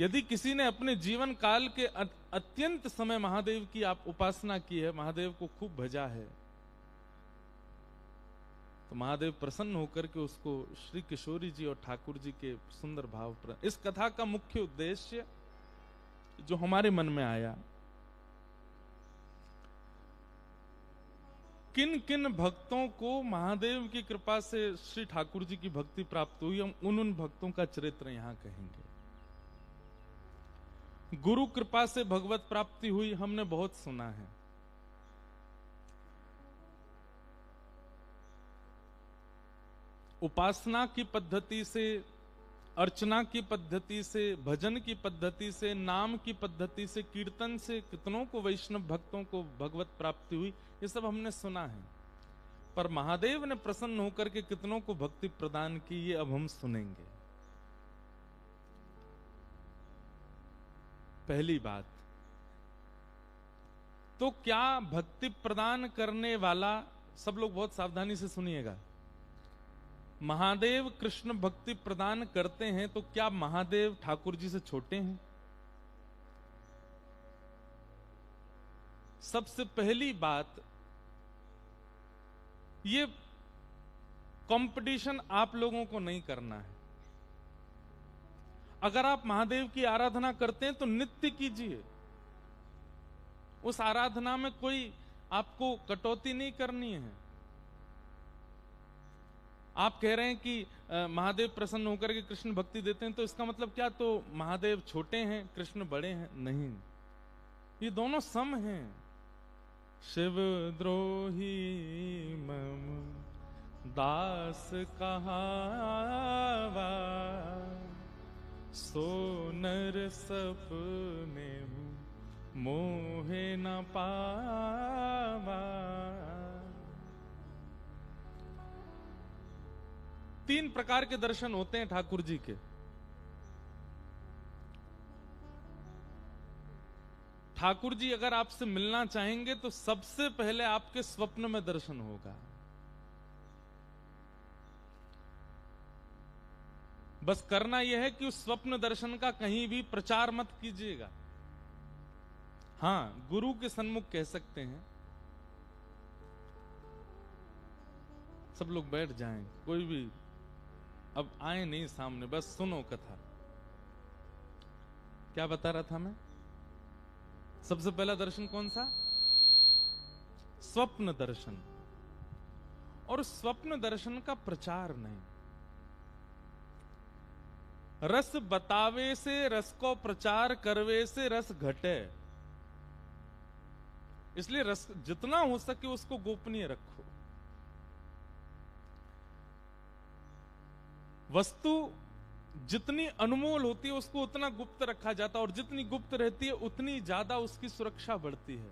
यदि किसी ने अपने जीवन काल के अत्यंत समय महादेव की आप उपासना की है, महादेव को खूब भजा है, तो महादेव प्रसन्न होकर के उसको श्री किशोरी जी और ठाकुर जी के सुंदर भाव पर। इस कथा का मुख्य उद्देश्य जो हमारे मन में आया, किन किन भक्तों को महादेव की कृपा से श्री ठाकुर जी की भक्ति प्राप्त हुई, हम उन भक्तों का चरित्र यहां कहेंगे। गुरु कृपा से भगवत प्राप्ति हुई हमने बहुत सुना है, उपासना की पद्धति से, अर्चना की पद्धति से, भजन की पद्धति से, नाम की पद्धति से, कीर्तन से कितनों को वैष्णव भक्तों को भगवत प्राप्ति हुई, ये सब हमने सुना है। पर महादेव ने प्रसन्न होकर के कितनों को भक्ति प्रदान की, ये अब हम सुनेंगे। पहली बात तो क्या भक्ति प्रदान करने वाला, सब लोग बहुत सावधानी से सुनिएगा, महादेव कृष्ण भक्ति प्रदान करते हैं तो क्या महादेव ठाकुर जी से छोटे हैं? सबसे पहली बात, ये कंपटीशन आप लोगों को नहीं करना है। अगर आप महादेव की आराधना करते हैं तो नित्य कीजिए, उस आराधना में कोई आपको कटौती नहीं करनी है। आप कह रहे हैं कि महादेव प्रसन्न होकर के कृष्ण भक्ति देते हैं, तो इसका मतलब क्या, तो महादेव छोटे हैं कृष्ण बड़े हैं? नहीं, ये दोनों सम हैं। शिव द्रोही मम दास कहावा, सो नर सपने मोहे न पावा। 3 प्रकार के दर्शन होते हैं ठाकुर जी के। ठाकुर जी अगर आपसे मिलना चाहेंगे तो सबसे पहले आपके स्वप्न में दर्शन होगा। बस करना यह है कि उस स्वप्न दर्शन का कहीं भी प्रचार मत कीजिएगा। हां, गुरु के सन्मुख कह सकते हैं। सब लोग बैठ जाएं, कोई भी अब आए नहीं सामने, बस सुनो कथा। क्या बता रहा था मैं? सबसे पहला दर्शन कौन सा? स्वप्न दर्शन। और स्वप्न दर्शन का प्रचार नहीं, रस बतावे से रस को प्रचार करवे से रस घटे। इसलिए रस जितना हो सके उसको गोपनीय रखो। वस्तु जितनी अनमोल होती है उसको उतना गुप्त रखा जाता है, और जितनी गुप्त रहती है उतनी ज्यादा उसकी सुरक्षा बढ़ती है।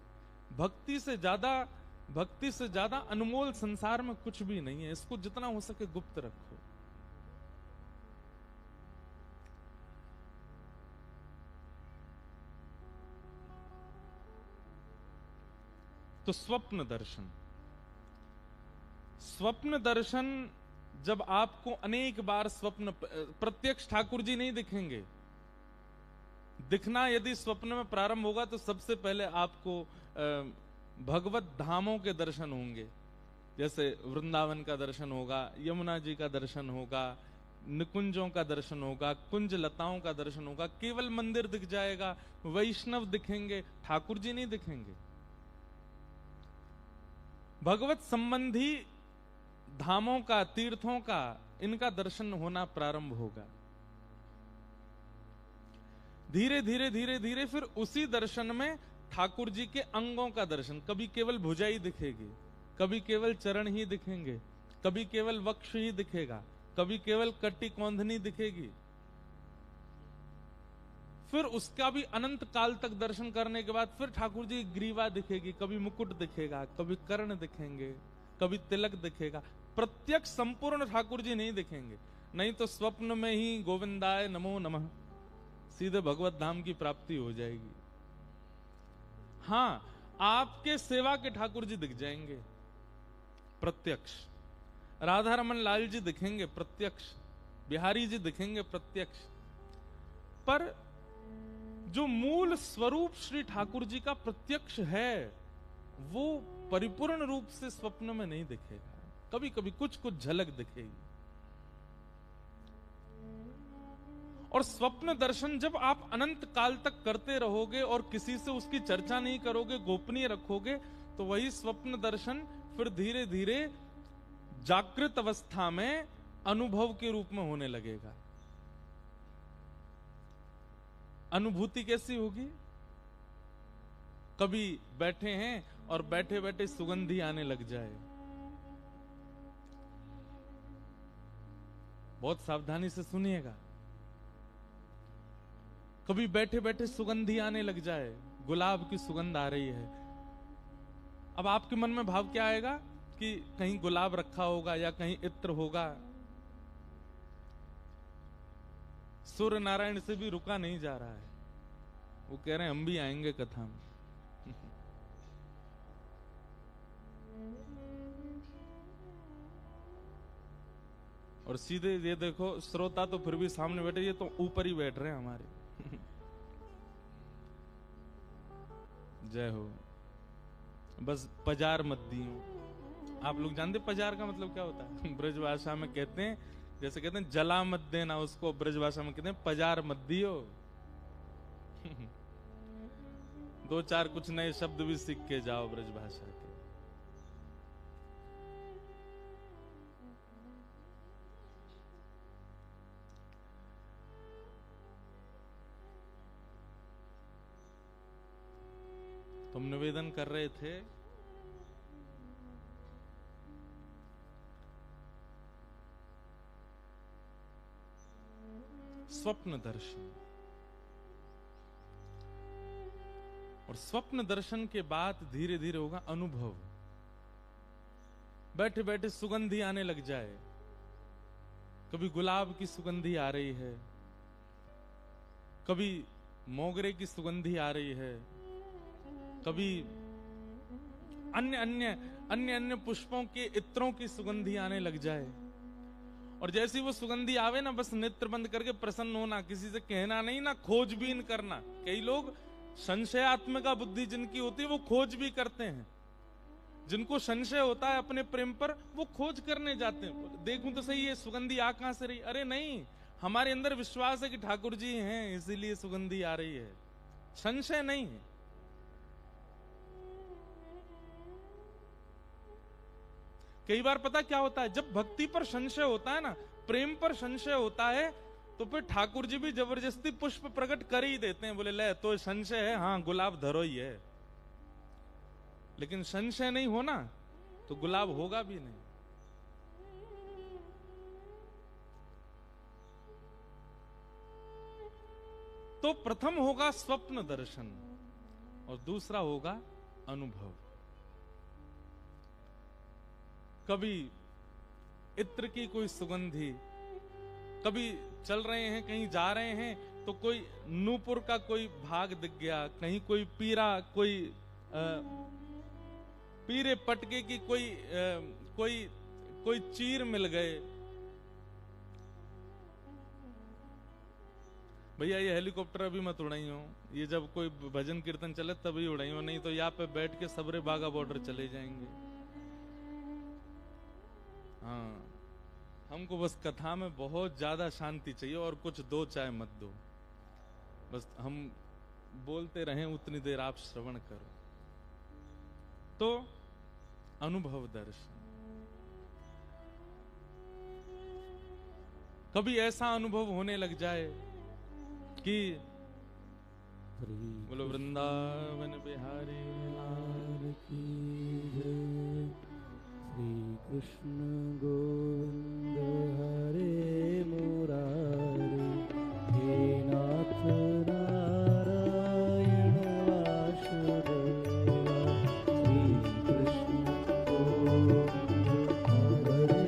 भक्ति से ज्यादा अनमोल संसार में कुछ भी नहीं है। इसको जितना हो सके गुप्त रखो। तो स्वप्न दर्शन जब आपको अनेक बार स्वप्न, प्रत्यक्ष ठाकुर जी नहीं दिखेंगे। दिखना यदि स्वप्न में प्रारंभ होगा तो सबसे पहले आपको भगवत धामों के दर्शन होंगे। जैसे वृंदावन का दर्शन होगा, यमुना जी का दर्शन होगा, निकुंजों का दर्शन होगा, कुंज लताओं का दर्शन होगा। केवल मंदिर दिख जाएगा, वैष्णव दिखेंगे, ठाकुर जी नहीं दिखेंगे। भगवत संबंधी धामों का, तीर्थों का, इनका दर्शन होना प्रारंभ होगा। धीरे धीरे फिर उसी दर्शन में ठाकुर जी के अंगों का दर्शन। कभी केवल भुजा ही दिखेगी, कभी केवल चरण ही दिखेंगे, कभी केवल वक्ष ही दिखेगा, कभी केवल कटी कौंधनी दिखेगी। फिर उसका भी अनंत काल तक दर्शन करने के बाद फिर ठाकुर जी की ग्रीवा दिखेगी, कभी मुकुट दिखेगा, कभी कर्ण दिखेंगे, कभी तिलक दिखेगा। प्रत्यक्ष संपूर्ण ठाकुर जी नहीं दिखेंगे, नहीं तो स्वप्न में ही गोविंदाय नमो नमः सीधे भगवत धाम की प्राप्ति हो जाएगी। हां, आपके सेवा के ठाकुर जी दिख जाएंगे प्रत्यक्ष, राधा रमन लाल जी दिखेंगे प्रत्यक्ष, बिहारी जी दिखेंगे प्रत्यक्ष। पर जो मूल स्वरूप श्री ठाकुर जी का प्रत्यक्ष है वो परिपूर्ण रूप से स्वप्न में नहीं दिखेगा, कभी कभी कुछ कुछ झलक दिखेगी। और स्वप्न दर्शन जब आप अनंत काल तक करते रहोगे और किसी से उसकी चर्चा नहीं करोगे, गोपनीय रखोगे, तो वही स्वप्न दर्शन फिर धीरे धीरे जागृत अवस्था में अनुभव के रूप में होने लगेगा। अनुभूति कैसी होगी? कभी बैठे हैं और बैठे बैठे सुगंधी आने लग जाए, बहुत सावधानी से सुनिएगा। कभी बैठे बैठे सुगंधी आने लग जाए, गुलाब की सुगंध आ रही है। अब आपके मन में भाव क्या आएगा कि कहीं गुलाब रखा होगा या कहीं इत्र होगा। सूर्य नारायण से भी रुका नहीं जा रहा है, वो कह रहे हैं हम भी आएंगे कथा में। और सीधे ये देखो, श्रोता तो फिर भी सामने बैठे, ये तो ऊपर ही बैठ रहे हैं हमारे। जय हो। बस पजार मत दियो। आप लोग जानते पजार का मतलब क्या होता है? ब्रजभाषा में कहते हैं, जैसे कहते हैं जला मत देना, उसको ब्रजभाषा में कहते हैं पजार मत दियो। दो चार कुछ नए शब्द भी सीख के जाओ ब्रजभाषा के। तुम निवेदन कर रहे थे स्वप्न दर्शन, और स्वप्न दर्शन के बाद धीरे धीरे होगा अनुभव। बैठे बैठे सुगंधी आने लग जाए, कभी गुलाब की सुगंधी आ रही है, कभी मोगरे की सुगंधी आ रही है, कभी अन्य अन्य अन्य अन्य पुष्पों के इत्रों की सुगंधी आने लग जाए। और जैसी वो सुगंधी आवे ना, बस नेत्र बंद करके प्रसन्न होना, किसी से कहना नहीं, ना खोजबीन करना। कई लोग संशयात्मिका बुद्धि जिनकी होती है वो खोज भी करते हैं। जिनको संशय होता है अपने प्रेम पर, वो खोज करने जाते हैं, देखूं तो सही ये सुगंधी आ कहां से रही। अरे नहीं, हमारे अंदर विश्वास है कि ठाकुर जी हैं, इसीलिए सुगंधी आ रही है, संशय नहीं है। कई बार पता क्या होता है, जब भक्ति पर संशय होता है ना, प्रेम पर संशय होता है, तो फिर ठाकुर जी भी जबरदस्ती पुष्प प्रकट कर ही देते हैं। बोले ले तो संशय है, हाँ गुलाब धरो ही है। लेकिन संशय नहीं होना तो गुलाब होगा भी नहीं। तो प्रथम होगा स्वप्न दर्शन और दूसरा होगा अनुभव। कभी इत्र की कोई सुगंधी, कभी चल रहे हैं कहीं जा रहे हैं तो कोई नूपुर का कोई भाग दिख गया, कहीं कोई पीरा, कोई पीरे पटके की कोई चीर मिल गए। भैया ये हेलीकॉप्टर अभी मत उड़ाई हो, ये जब कोई भजन कीर्तन चले तभी उड़ाई हो, नहीं तो यहाँ पे बैठ के सबरे बागा बॉर्डर चले जाएंगे। हाँ, हमको बस कथा में बहुत ज्यादा शांति चाहिए और कुछ दो चाय मत दो, बस हम बोलते रहें उतनी देर आप श्रवण करो। तो अनुभव दर्शन, कभी ऐसा अनुभव होने लग जाए कि बोलो वृंदावन बिहारी लाल की जय, श्री कृष्ण गोविंद हरे मुरारी, हे नाथ नारायण वासुदेवा, श्री कृष्ण गोविंद हरे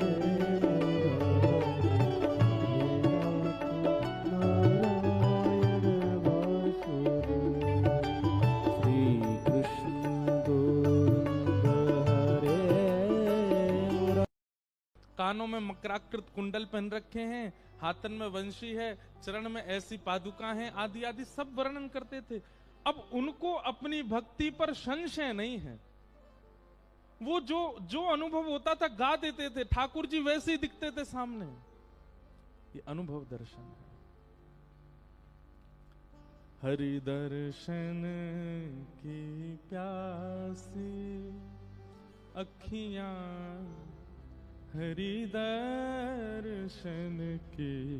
मुरारी, हे नाथ नारायण वासुदेवा, श्री कृष्ण गोविंद हरे। कानों में मकराकृत कुंडल पहन रखे हैं, हाथन में वंशी है, चरण में ऐसी पादुका हैं, आदि आदि सब वर्णन करते थे। अब उनको अपनी भक्ति पर संशय नहीं है। वो जो जो अनुभव होता था गा देते थे, ठाकुर जी वैसे ही दिखते थे सामने। ये अनुभव दर्शन है। हरि दर्शन की प्यासी अखियां, हरि दर्शन की